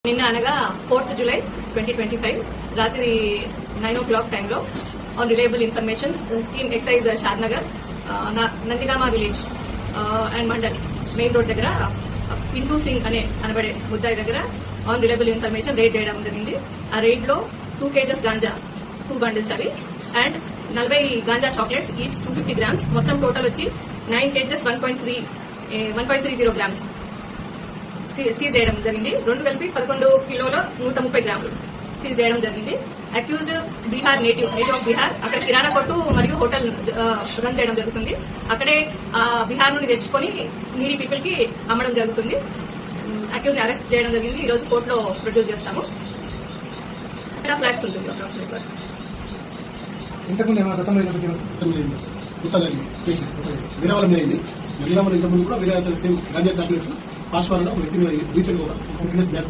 నిన్న అనగా 4th July 2025 రాత్రి 9 o'clock టైంలో on reliable information team excise Shadnagar Nandigama village and mandal main road దగ్గర పింటూ సింగ్ అనబడే ముద్దాయి దగ్గర ఆన్ రిలయబుల్ ఇన్ఫర్మేషన్ రేడ్ చేయడం జరిగింది. ఆ రేడ్ లో 2 kgs గాంజా 2 bundles అవి and 40 ganja chocolates each 250 grams మొత్తం టోటల్ వచ్చి 9 kgs 1.30 grams సీజ్ చేయడం జరిగింది. రెండు కలిపి 11 కిలోల 130 గ్రాములు సీజ్ చేయడం జరిగింది. Accused Bihar native of Bihar. అక్కడ కిరాణా కొట్టు మరియు హోటల్ రన్ చేయడం జరుగుతుంది. అక్కడే బీహార్ నుండి తెచ్చుకొని నీడీ పీపుల్ కి అమ్మడం జరుగుతుంది. అక్యూజ్ అరెస్ట్ చేయడం జరిగింది. ఈ రోజు కోర్టులో ప్రొడ్యూస్ చేస్తాము. అక్కడ ఫ్లాగ్స్ ఉంటుంది అప్రాక్సిమేట్. ఇంతకుముందు కూడా వేరే సేమ్ గాంజా చాక్లెట్స్ పాస్వారంలో ఒక వ్యక్తిని రీసెంట్ గా